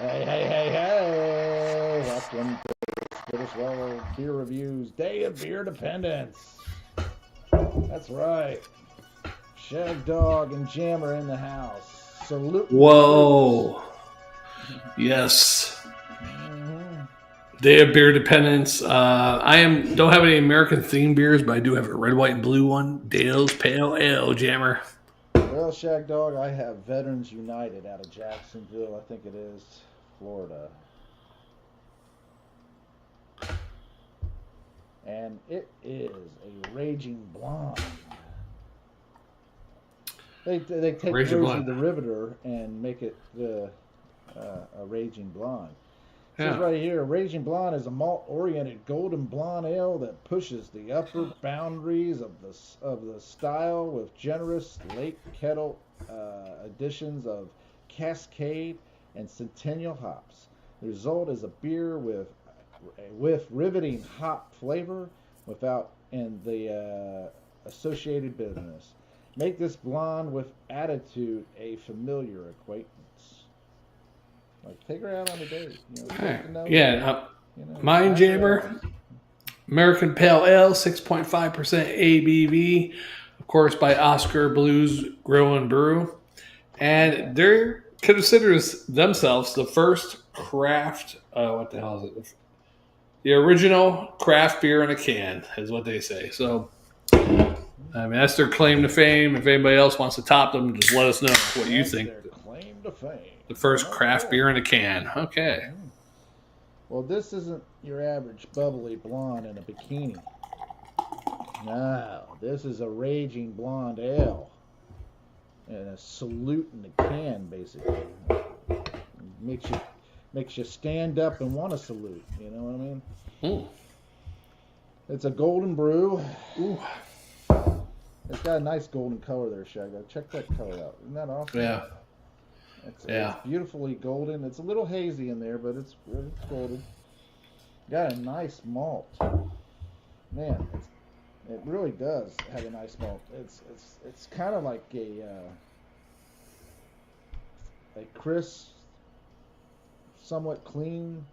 Hey, hey, hey, hey! Welcome to British Level Beer Reviews Day of Beer Dependence. That's right. Shagdog and Jammer in the house. Saluting the troops. Whoa. Yes. Mm-hmm. Day of Beer Dependence. Don't have any American themed beers, but I do have a red, white, and blue one. Dale's Pale Ale Jammer. Well, Shagdog, I have Veterans United out of Jacksonville, I think it is, Florida. And it is a raging blonde. They take Raging Rosie Blonde. the Riveter and make it a Raging Blonde. It says Yeah. right here, Raging Blonde is a malt-oriented golden blonde ale that pushes the upper boundaries of the style with generous late kettle additions of Cascade and Centennial hops. The result is a beer with riveting hop flavor without and the associated bitterness. Make this blonde with attitude a familiar acquaintance. Like take her out on a date. Hey. Get to know Yeah. her. Mine Ask her Jammer. out. American Pale Ale, 6.5% ABV. Of course, by Oskar Blues Brewing Brew. Yeah. And they're considers themselves the first craft, what the hell is it? The original craft beer in a can, is what they say. So, I mean, that's their claim to fame. If anybody else wants to top them, just let us know what you That's think. their claim to fame. The first craft Okay. beer in a can. Okay. Well, this isn't your average bubbly blonde in a bikini. No, this is a raging blonde ale. And a salute in the can, basically. Makes you stand up and want to salute. You know what I mean? Ooh. It's a golden brew. Ooh. It's got a nice golden color there, Shagdog. Check that color out. Isn't that awesome? Yeah. It's beautifully golden. It's a little hazy in there, but it's golden. Got a nice malt. Man, it really does have a nice malt. It's kind of like a crisp, somewhat clean,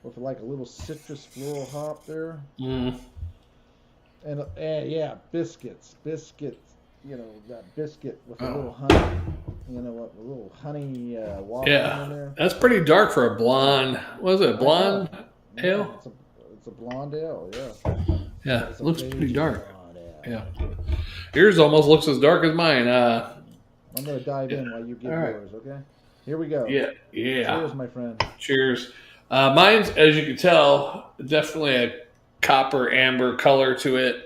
with like a little citrus floral hop there. Mm. And yeah, biscuits. That biscuit with a little honey. A little honey waffle in Yeah. there. That's pretty dark for a blonde. What is it? Blonde Yeah, ale? it's a blonde ale. Yeah, Yeah. it's a Looks pretty raging dark. blonde ale. Yeah. Yours almost looks as dark as mine. I'm gonna dive in while you give All right. yours. Okay, here we go. Yeah. Yeah. Cheers, my friend. Cheers. Mine's, as you can tell, definitely a copper amber color to it.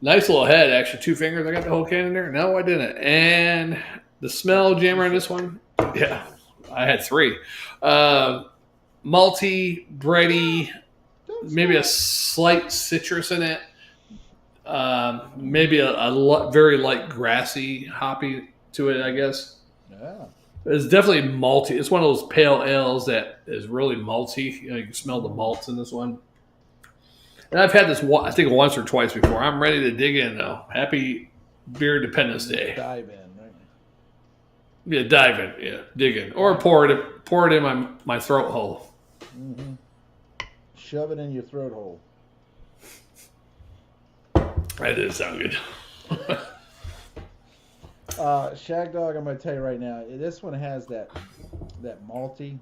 Nice little head, actually. 2 fingers. I got the whole can in there. No, I didn't. And the smell, Jammer, on this one. Yeah, I had 3. Malty, bready, maybe a slight citrus in it. Maybe a very light grassy hoppy to it, I guess. Yeah. It's definitely malty. It's one of those pale ales that is really malty. You can smell the malts in this one. And I've had this, I think, once or twice before. I'm ready to dig in, though. Happy Beer Dependence Day. Dive in, right? Yeah, dive in. Yeah, dig in. Or pour it in my throat hole. Mm-hmm. Shove it in your throat hole. That did sound good. Shagdog, I'm going to tell you right now, this one has that malty.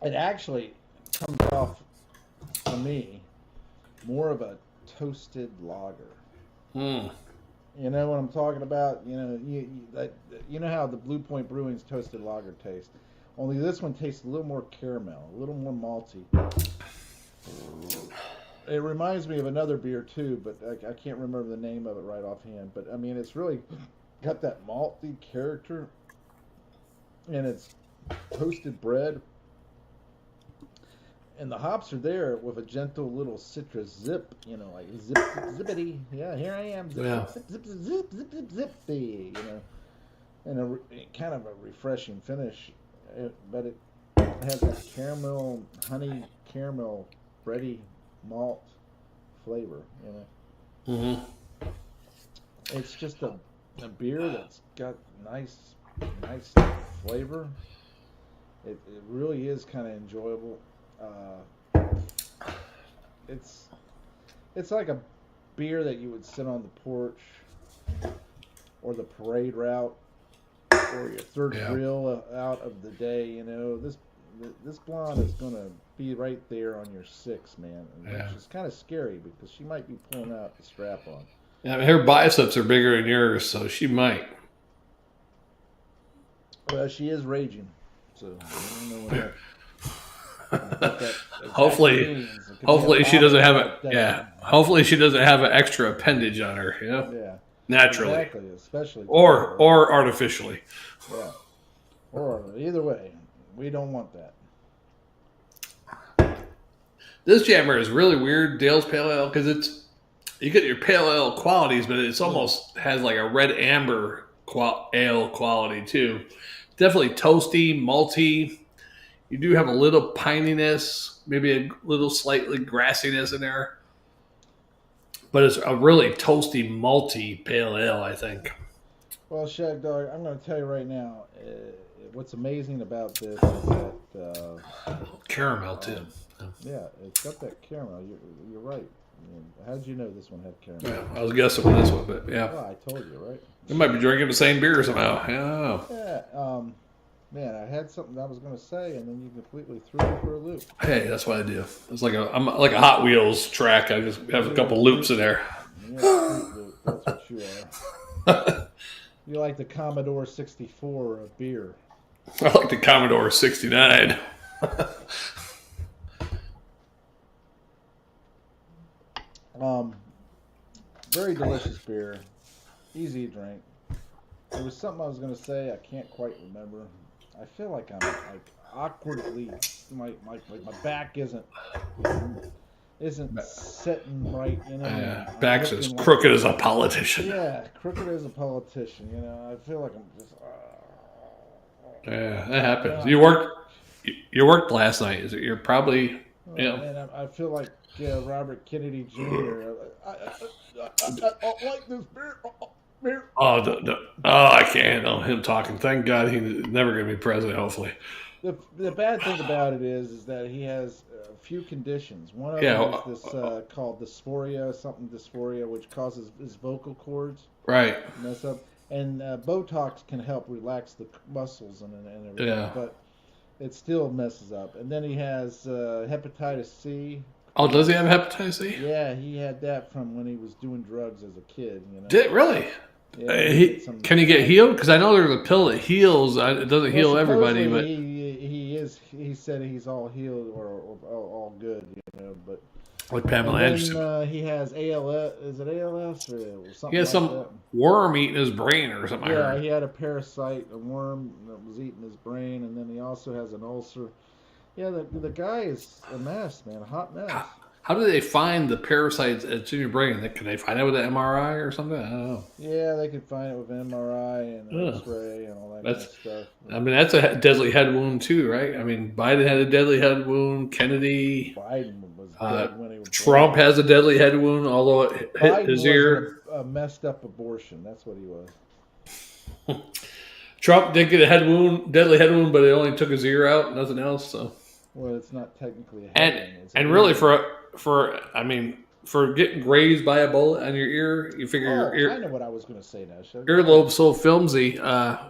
It actually comes off, for me, more of a toasted lager. Mm. You know what I'm talking about? You know how the Blue Point Brewing's toasted lager tastes. Only this one tastes a little more caramel, a little more malty. It reminds me of another beer too, but I can't remember the name of it right offhand. But I mean, it's really got that malty character, and it's toasted bread, and the hops are there with a gentle little citrus zip. Like zip, zippity. Yeah, here I am. Zip, Yeah. zip, zip, zip, zip, zip, zippy. And kind of a refreshing finish, but it has that caramel, bready malt flavor. Mm-hmm. It's just a beer that's got nice nice flavor. It really is kind of enjoyable. It's it's like a beer that you would sit on the porch or the parade route or your third Yeah. grill out of the day. This blonde is gonna be right there on your six, man. Yeah. Which is kind of scary because she might be pulling out the strap on. Yeah, I mean, her biceps are bigger than yours, so she might. Well, she is raging, so I don't know what that Hopefully, means. It could be hopefully she doesn't have a it. Yeah, hopefully she doesn't have an extra appendage on her. Yeah. Naturally, Exactly, especially or artificially. Yeah. Or either way, we don't want that. This jammer is really weird, Dale's Pale Ale, because you get your pale ale qualities, but it's almost has like a red amber ale quality too. Definitely toasty, malty. You do have a little pininess, maybe a little slightly grassiness in there. But it's a really toasty, malty pale ale, I think. Well, Shagdog, I'm going to tell you right now, what's amazing about this is that... caramel, too. Yeah, it's got that caramel. You're right. I mean, how did you know this one had caramel? Yeah, I was guessing on this one, but yeah. Well, I told you, right? You might be drinking the same beer somehow. Yeah. Yeah, man, I had something I was going to say, and then you completely threw me for a loop. Hey, that's what I do. It's like I'm like a Hot Wheels track. I just have a couple loops in there. Yeah, loop. That's what you are. You like the Commodore 64 of beer. I like the Commodore 69. Very delicious beer. Easy to drink. There was something I was going to say. I can't quite remember. I feel like I'm like awkwardly, my back isn't sitting right. Yeah, back's as crooked as a politician. Yeah, crooked as a politician. I feel like I'm just. Yeah, that happens. You worked last night. You're probably. And I feel like Robert Kennedy Jr. I don't like this beer. Beer. Oh, I can't handle him talking. Thank God he's never going to be president, hopefully. The bad thing about it is that he has a few conditions. One of them is this called dysphoria, which causes his vocal cords mess up. And Botox can help relax the muscles and everything, but it still messes up. And then he has hepatitis C. Oh, does he have hepatitis C? Yeah, he had that from when he was doing drugs as a kid. Did really? Yeah, can he get healed? Because I know there's a pill that heals. It doesn't heal everybody, but he said he's all healed or all good, But like Pamela Anderson, he has ALS. Is it ALS or something? He has some worm eating his brain or something. Yeah, he had a parasite, a worm that was eating his brain, and then he also has an ulcer. Yeah, the guy is a mess, man, a hot mess. How do they find the parasites that's in your brain? Can they find it with an MRI or something? I don't know. Yeah, they could find it with an MRI and X-ray and all that kind of stuff. I mean, that's a deadly head wound too, right? I mean, Biden had a deadly head wound. Kennedy. Biden was dead when he was Trump has a deadly head wound, although it hit his ear. A messed up abortion. That's what he was. Trump did get a deadly head wound, but it only took his ear out, nothing else. So. Well, it's not technically a head wound. And really for getting grazed by a bullet on your ear, you figure your ear. I know what I was going to say now. Earlobe's so filmy,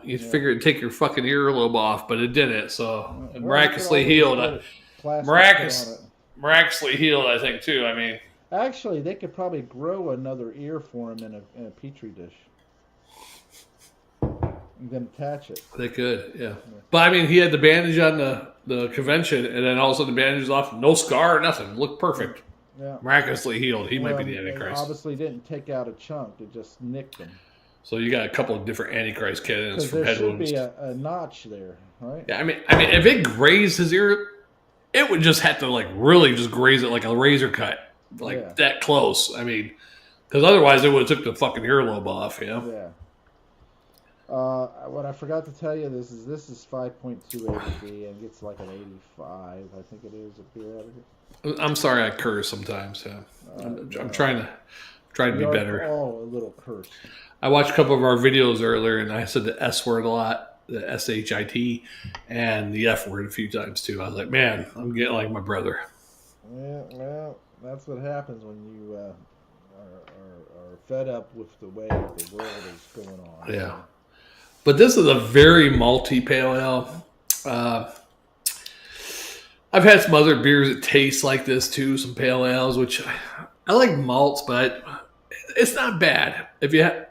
you figure it'd take your fucking earlobe off, but it didn't. So it miraculously healed. Miraculously healed, I think too. I mean, actually, they could probably grow another ear for him in a petri dish. And then attach it. They could, yeah. But I mean, he had the bandage on the convention, and then all of a sudden the bandage was off, no scar, nothing, looked perfect. Yeah. Miraculously healed. He might be the Antichrist. Obviously, didn't take out a chunk; it just nicked him. So you got a couple of different Antichrist candidates from head wounds. There should be a notch there, right? Yeah, I mean, if it grazed his ear, it would just have to really just graze it like a razor cut, that close. I mean, because otherwise it would have took the fucking earlobe off. Yeah. What I forgot to tell you, this is 5.2 ABV and gets like an 85. I think it is a beer out of it. I'm sorry, I curse sometimes. Yeah. I'm trying to be better. Oh, a little curse. I watched a couple of our videos earlier, and I said the S word a lot. the SHIT and the F word a few times too. I was like, man, I'm getting like my brother. Yeah, well, that's what happens when you are fed up with the way the world is going on. Yeah. But this is a very malty pale ale. I've had some other beers that taste like this too, some pale ales, which I like malts, but it's not bad. If you have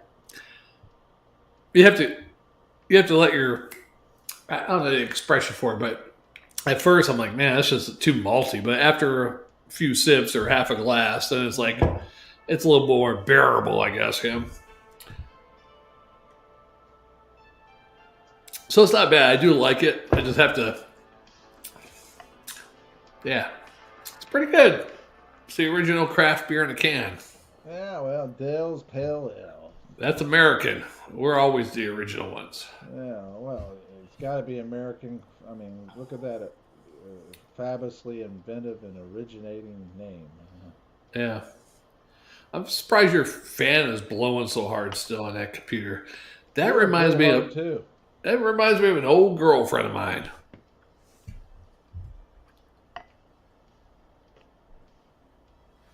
to let your, I don't know the expression for it, but at first I'm like, man, that's just too malty. But after a few sips or half a glass, then it's like it's a little more bearable, I guess. Yeah. So it's not bad. I do like it. I just have to. Yeah, it's pretty good. It's the original craft beer in a can. Yeah, well, Dale's Pale Ale. That's American. We're always the original ones. Yeah, well, it's got to be American. I mean, look at that fabulously inventive and originating name. Yeah. I'm surprised your fan is blowing so hard still on that computer. That reminds me of too. That reminds me of an old girlfriend of mine.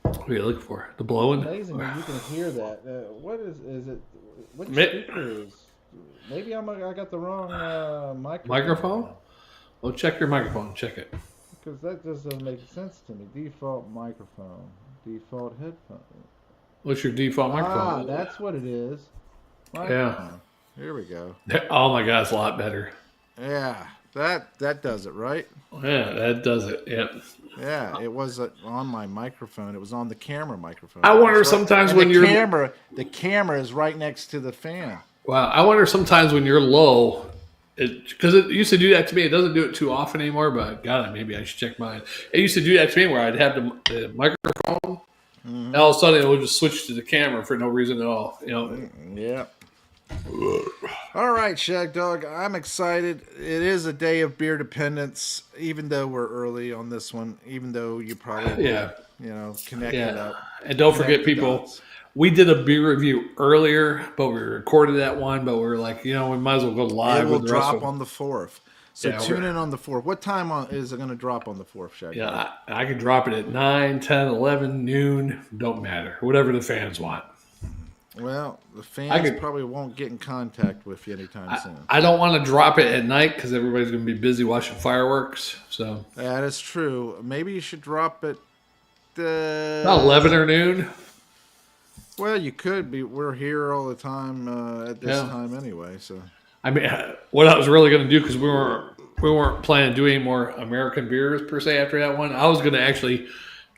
What are you looking for? The blowing? It's amazing when you can hear that. What is it? Which speaker is? Maybe I got the wrong microphone. Well, check your microphone. Check it. Because that just doesn't make sense to me. Default microphone. Default headphone. What's your default microphone? Ah, that's what it is. Yeah. Here we go. Oh my God, it's a lot better. Yeah, that does it, right? Yeah, that does it. Yep. Yeah, it wasn't on my microphone. It was on the camera microphone. I wonder sometimes when the camera is right next to the fan. Wow, I wonder sometimes when you're low, because it used to do that to me. It doesn't do it too often anymore, but God, maybe I should check mine. It used to do that to me where I'd have the microphone, and all of a sudden it would just switch to the camera for no reason at all. You know? Yeah. All right, Shagdog, I'm excited. It is a day of beer dependence, even though we're early on this one, even though you probably connect it up. And don't forget, people, we did a beer review earlier, but we recorded that one, but we were like, we might as well go live. It will drop on the 4th. So tune in on the 4th. What time is it going to drop on the 4th, Shagdog? Yeah, I can drop it at 9, 10, 11, noon. Don't matter. Whatever the fans want. Well, the fans probably won't get in contact with you anytime soon. I don't want to drop it at night because everybody's going to be busy watching fireworks. So that is true. Maybe you should drop it about 11 or noon. Well, you could be. We're here all the time at this time anyway. So I mean, what I was really going to do, because we weren't planning to do any more American beers per se after that one. I was going to actually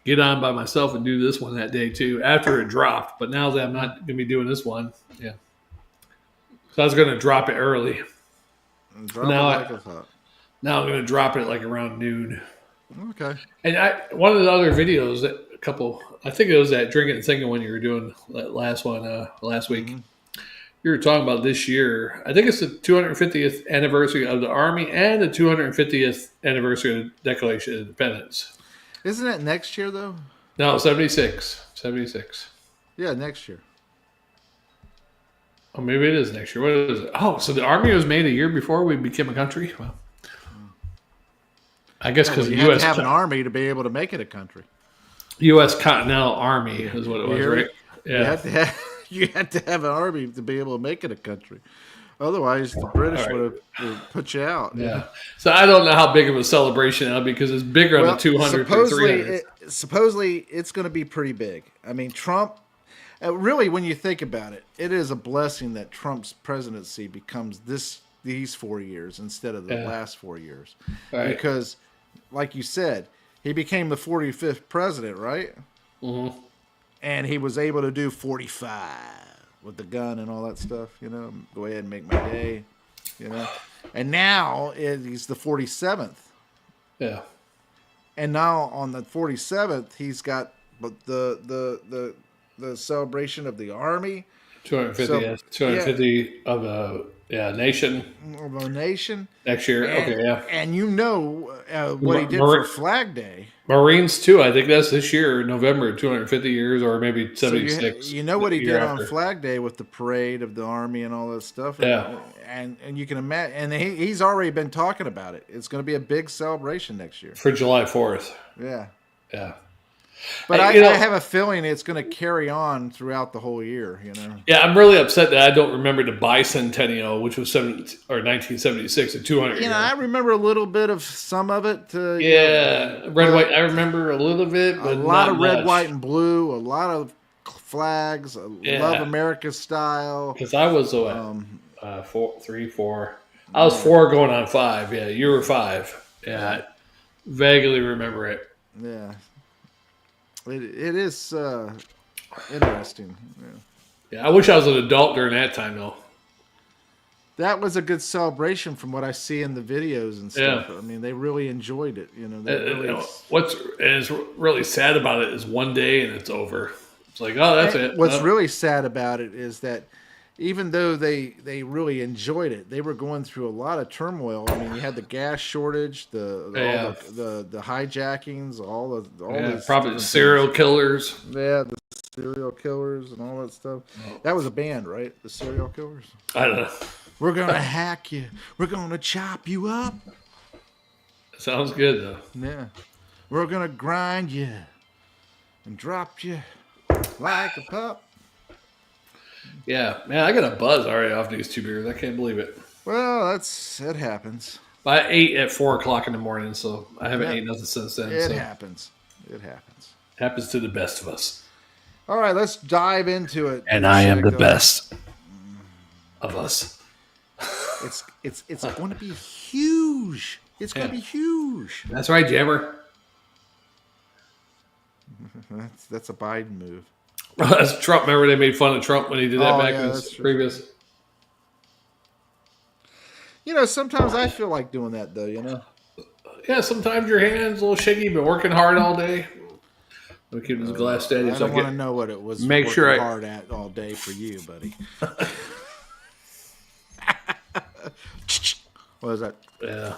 get on by myself and do this one that day too after it dropped. But now that I'm not going to be doing this one, so I was going to drop it early. Now I'm going to drop it like around noon. Okay. And one of the other videos that I think it was that Drinking and Thinking when you were doing that last one last week. Mm-hmm. You were talking about this year. I think it's the 250th anniversary of the Army and the 250th anniversary of the Declaration of Independence. Isn't it next year, though? No, 76. 76. Yeah, next year. Oh, maybe it is next year. What is it? Oh, so the Army was made a year before we became a country? Well, I guess because you the have U.S. to have an army to be able to make it a country. U.S. Continental Army is what it was, right? Yeah. You had to have an army to be able to make it a country. Otherwise, the British would have put you out. Yeah. So I don't know how big of a celebration that'll be because it's bigger on the 200 or 300. Supposedly, it's going to be pretty big. I mean, Trump, really, when you think about it, it is a blessing that Trump's presidency becomes these 4 years instead of the last 4 years. Right. Because, like you said, he became the 45th president, right? Mm-hmm. And he was able to do 45 with the gun and all that stuff, go ahead and make my day, And now he's the 47th. Yeah. And now on the 47th, he's got the celebration of the Army. 250 of a nation. Of a nation. Next year. And, okay, yeah. And what he did for Flag Day. Marines too. I think that's this year, November, 250 years, or maybe So 76. you know what The he year did on after. Flag Day with the parade of the Army and all that stuff, Yeah, and you can imagine, and he's already been talking about it. It's going to be a big celebration next year. for July 4th. Yeah, Yeah. but You I know, have a feeling it's going to carry on throughout the whole year. You know. yeah, I'm really upset that I don't remember the bicentennial, which was 1976, a 200 You know, year. I remember a little bit of some of it. Yeah, red, white. But I remember a little bit, a but lot not of red, much. white, and blue. A lot of flags. Love Yeah, America style. because I was what, Um, four, three, four. I was yeah, 4 going on 5. Yeah, you were 5. Yeah, yeah, I vaguely remember it. yeah. It is interesting. Yeah. Yeah, I wish I was an adult during that time though. That was a good celebration from what I see in the videos and Yeah. stuff. I mean, they really enjoyed it. You know, they really. What's is really sad about it is one day and it's over. It's like, oh, that's it. What's No. really sad about it is that even though they really enjoyed it, they were going through a lot of turmoil. I mean, you had the gas shortage, Yeah. all the hijackings, all Yeah, these probably different serial things. killers. Yeah, the serial killers and all that stuff. That was a band, right? The serial killers. I don't know. We're gonna hack you. We're gonna chop you up. Sounds good though. Yeah. We're gonna grind you and drop you like a pup. Yeah, man, I got a buzz already off these 2 beers. I can't believe it. Well, it happens. I ate at 4 o'clock in the morning, so I haven't Yeah. eaten nothing since then. It So happens. It happens. happens to the best of us. All right, let's dive into it. And I am the Shagdog. best of us. It's going to be huge. It's going to Yeah. be huge. That's right, Jammer. That's a Biden move. That's Trump. Remember they made fun of Trump when he did that Oh, back yeah, in that's his true. previous. You know, sometimes I feel like doing that though. You know. Yeah, sometimes your hand's a little shaky. You've been working hard all day. We'll keep this glass steady. I So don't want to know what it was. Make sure working I- hard at all day for you, buddy. What is that? Yeah.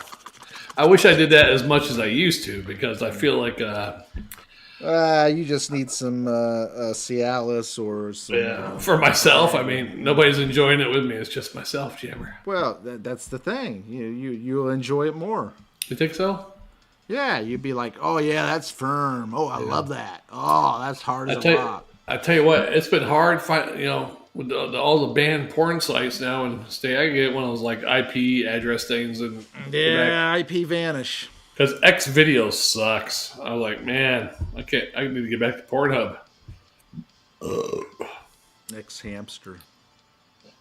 I wish I did that as much as I used to because I feel like You just need some Cialis or some. for myself, I mean, nobody's enjoying it with me. It's just myself, Jammer. Well, that's the thing. You'll enjoy it more. You think so? Yeah, you'd be like, oh yeah, that's firm. Oh, I love that. Oh, that's hard as a rock. I tell you what, it's been hard with all the banned porn sites now and I get one of those like IP address things and Yeah, IP vanish. because X videos sucks. I was like, man, I need to get back to Pornhub. X hamster.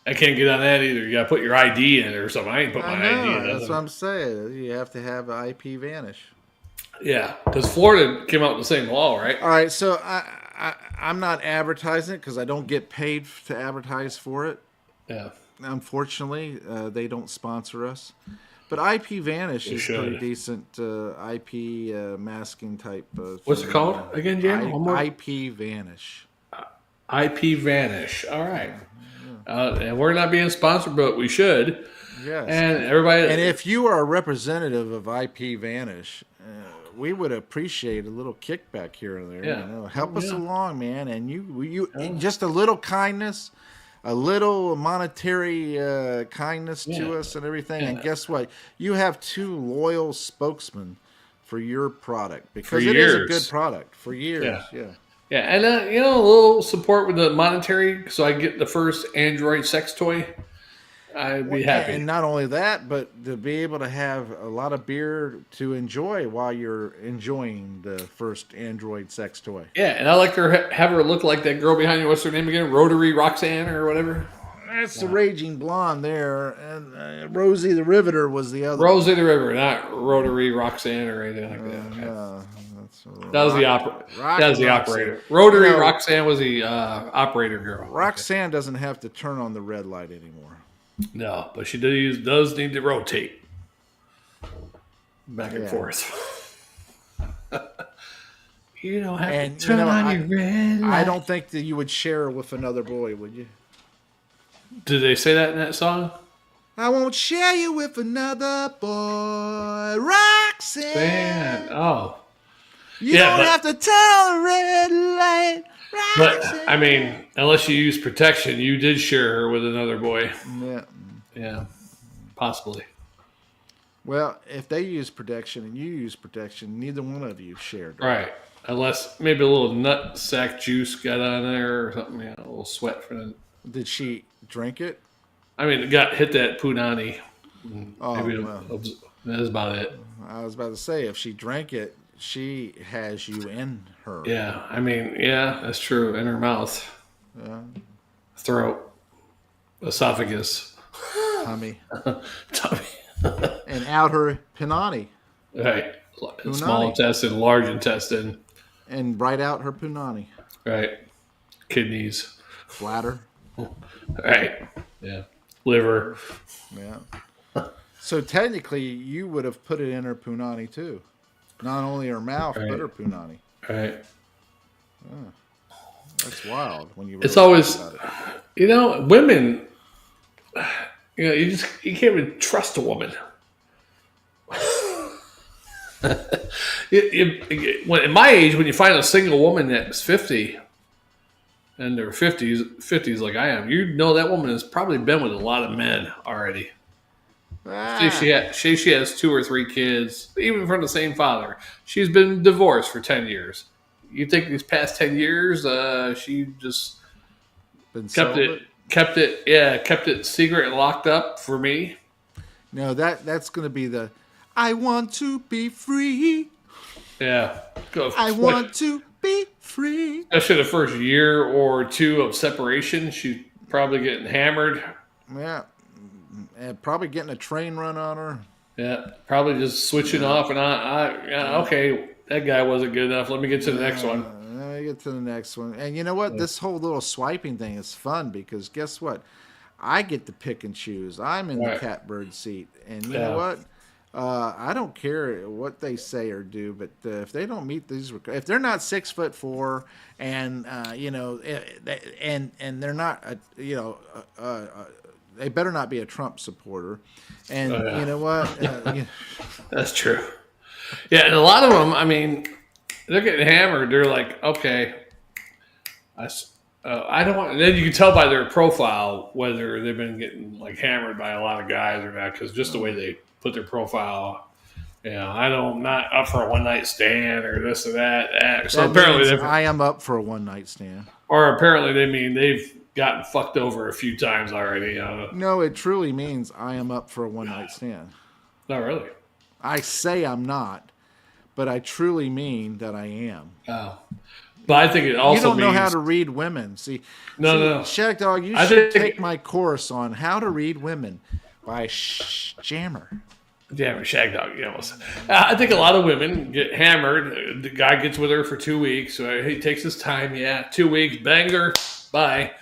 I can't get on that either. You got to put your ID in it or something. I ain't put my ID in. That's what I'm saying. You have to have IP vanish. Yeah, because Florida came out with the same law, right? All right, so I'm not advertising it because I don't get paid to advertise for it. Yeah. Unfortunately, they don't sponsor us. But IP Vanish is pretty decent IP masking type. What's it called again, Jam? One more. IP Vanish. IP Vanish. All right. And we're not being sponsored, but we should. Yes. And everybody. And if you are a representative of IP Vanish, we would appreciate a little kickback here and there. Yeah. You know? Help us along, man. And you just a little kindness, a little monetary kindness to us and everything. Yeah. And guess what? You have 2 loyal spokesmen for your product because it is a good product for years. Yeah. Yeah, and a little support with the monetary, so I get the first Android sex toy. I'd be happy. And not only that, but to be able to have a lot of beer to enjoy while you're enjoying the first Android sex toy. Yeah, and I like to have her look like that girl behind you. What's her name again? Rotary Roxanne or whatever? That's the Raging Blonde there. And Rosie the Riveter was the other. Rosie the River, not Rotary Roxanne or anything like that. That was the operator. Rotary Roxanne was the operator girl. Roxanne doesn't have to turn on the red light anymore. No, but she does need to rotate back and forth. You don't have to turn on your red light. I don't think that you would share with another boy, would you? Did they say that in that song? I won't share you with another boy, Roxanne. Oh. You don't have to turn on the red light. But I mean, unless you use protection, you did share her with another boy. Yeah. Yeah, possibly. Well, if they use protection and you use protection, neither one of you shared. Right. Unless maybe a little nut sack juice got on there or something, a little sweat for the. Did she drink it? I mean, it got hit that punani. Maybe well. That's about it. I was about to say, if she drank it, she has you in her. Yeah, I mean, yeah, that's true. In her mouth, throat, esophagus, tummy, tummy, and out her punani. Right, punani. Small intestine, large intestine, and right out her punani. Right, kidneys, bladder. Right, yeah, liver. Yeah. So technically, you would have put it in her punani too, not only her mouth but her punani. Right. Oh, that's wild. When you really it's always, about it. Women. You can't even trust a woman. In my age, when you find a single woman that's 50, and they're 50s like I am, you know that woman has probably been with a lot of men already. She has 2 or 3 kids, even from the same father. She's been divorced for 10 years. You think these past 10 years, she just kept it secret and locked up for me? No, that's going to be the I want to be free. Yeah. I want to be free. After the first year or 2 of separation, she's probably getting hammered. Yeah. And probably getting a train run on her. Yeah. Probably just switching off and okay, that guy wasn't good enough. Let me get to the next one. Let me get to the next one. And you know what? This whole little swiping thing is fun because guess what? I get to pick and choose. I'm in the catbird seat. And you know what? I don't care what they say or do, but if they don't meet these, if they're not 6'4", and and they're not, they better not be a Trump supporter. And you know what? That's true. Yeah, and a lot of them, I mean, they're getting hammered. They're like, okay, I don't want. And then you can tell by their profile whether they've been getting like hammered by a lot of guys or not, because just the way they put their profile. I'm not up for a one night stand or this or that. So apparently, I am up for a one night stand. Or apparently, they mean they've gotten fucked over a few times already. No, it truly means I am up for a one night stand. Not really. I say I'm not, but I truly mean that I am. Oh. But I think it also you don't know how to read women. See, no. Shagdog, you should take my course on how to read women by Jammer. Jammer, Shagdog. You almost. I think a lot of women get hammered. The guy gets with her for 2 weeks. So he takes his time. 2 weeks, bang her, bye.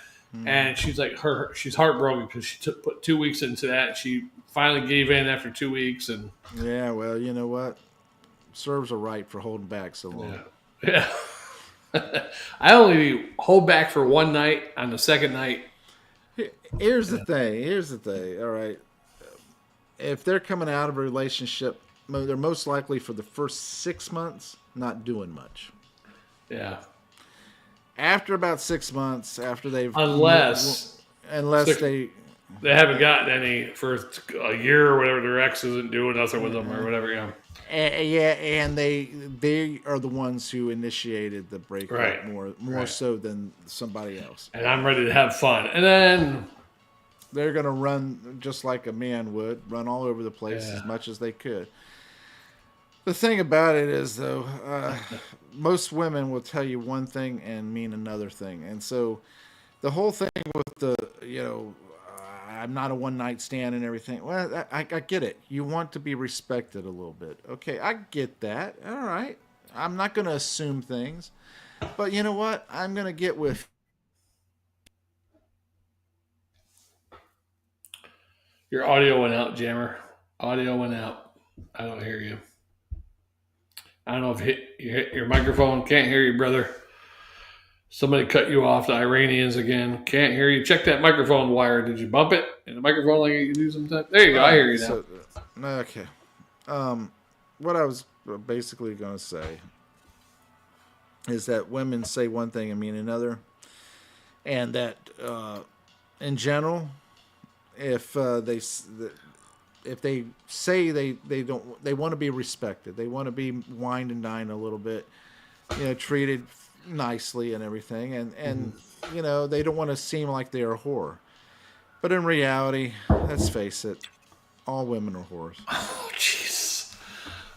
And she's like, she's heartbroken because she put 2 weeks into that. She finally gave in after 2 weeks. And yeah, well, you know what? Serves her right for holding back so long. Yeah. I only hold back for one night. On the second night. Here's the thing. All right. If they're coming out of a relationship, they're most likely for the first 6 months not doing much. Yeah. After about 6 months, after they've unless they haven't gotten any for a year or whatever, their ex isn't doing nothing with them or whatever. Yeah. And they are the ones who initiated the breakup more so than somebody else. And I'm ready to have fun, and then they're going to run just like a man would, run all over the place as much as they could. The thing about it is, though, most women will tell you one thing and mean another thing. And so the whole thing with the, I'm not a one-night stand and everything, well, I get it. You want to be respected a little bit. Okay, I get that. All right. I'm not going to assume things. But you know what? I'm going to get with your audio went out, Jammer. Audio went out. I don't hear you. I don't know if you hit your microphone. Can't hear you, brother. Somebody cut you off. The Iranians again. Can't hear you. Check that microphone wire. Did you bump it? And the microphone like you do sometimes? There you go. I hear you now. Okay. What I was basically going to say is that women say one thing and mean another, and that in general, if if they say they want to be respected, they want to be wined and dined a little bit, treated nicely and everything, and they don't want to seem like they're a whore. But in reality, let's face it, all women are whores. Oh, jeez.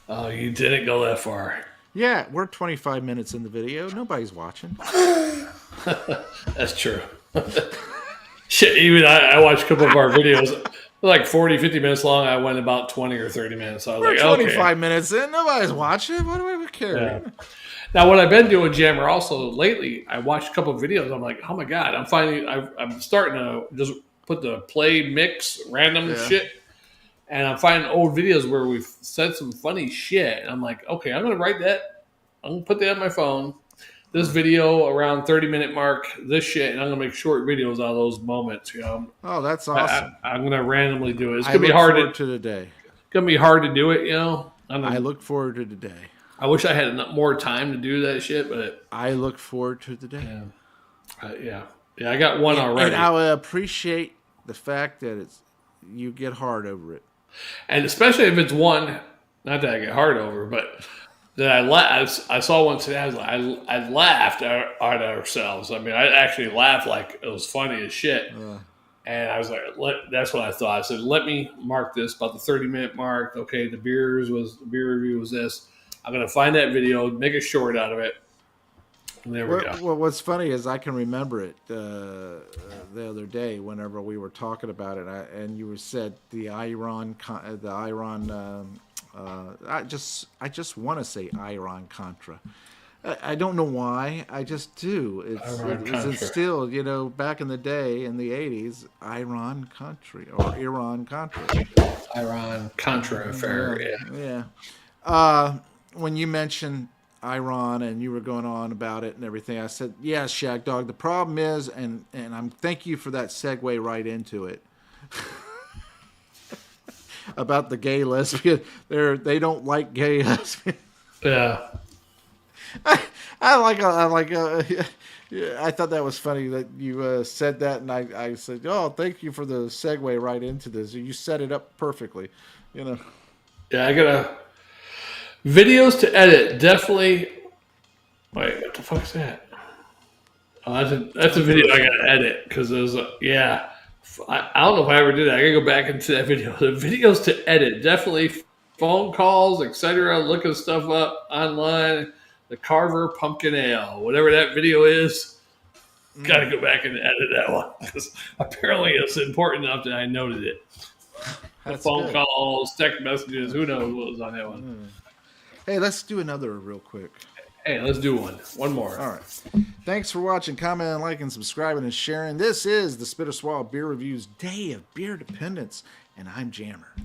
Oh, you didn't go that far. Yeah, we're 25 minutes in the video. Nobody's watching. That's true. Shit, even I watched a couple of our videos, like 40, 50 minutes long. I went about 20 or 30 minutes. So I was we're like, 25 minutes in. Nobody's watching. What do we care? Yeah. Now, what I've been doing, Jammer, also lately, I watched a couple of videos. I'm like, oh my God, I'm starting to just put the play mix random shit. And I'm finding old videos where we've said some funny shit. And I'm like, okay, I'm going to write that. I'm going to put that on my phone. This video around 30-minute mark, this shit. And I'm going to make short videos out of those moments. Oh, that's awesome. I'm going to randomly do it. It's going to be hard to the day. It's going to be hard to do it, I look forward to the day. I wish I had more time to do that shit, but I look forward to the day. Yeah, I got one already. And I appreciate the fact that you get hard over it. And especially if it's one, not that I get hard over, but that I saw one today. I laughed at ourselves. I mean, I actually laughed like it was funny as shit. And I was like, that's what I thought. I said, let me mark this about the 30-minute mark. Okay, the beer review was this. I'm going to find that video, make a short out of it. And there we go. Well, what's funny is I can remember it the other day whenever we were talking about it, and you said the Iran. I just want to say Iran Contra. I don't know why. I just do. It's instilled, back in the day in the 80s, Iran Contra or Iran Contra. Iran Contra affair. Yeah. When you mentioned Iran and you were going on about it and everything, I said, yeah, Shagdog. The problem is, and thank you for that segue right into it. About the gay lesbian, they don't like gay lesbians. Yeah. I thought that was funny that you said that, and I said, oh, thank you for the segue right into this. You set it up perfectly, Yeah, I gotta. Videos to edit, definitely. Wait, what the fuck's that? Oh, that's a video I gotta edit because there's I don't know if I ever did that. I gotta go back into that video. The videos to edit, definitely phone calls, etc. Looking stuff up online. The Carver Pumpkin Ale, whatever that video is. Gotta go back and edit that one because apparently it's important enough that I noted it. The phone calls, text messages, who knows what was on that one. Hey, let's do another real quick. Hey, let's do one. One more. All right. Thanks for watching, commenting, liking, subscribing, and sharing. This is the Spitter Swallow Beer Reviews Day of Beer Dependence, and I'm Jammer.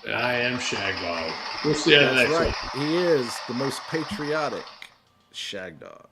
I am Shagdog. We'll see you next one. He is the most patriotic Shagdog.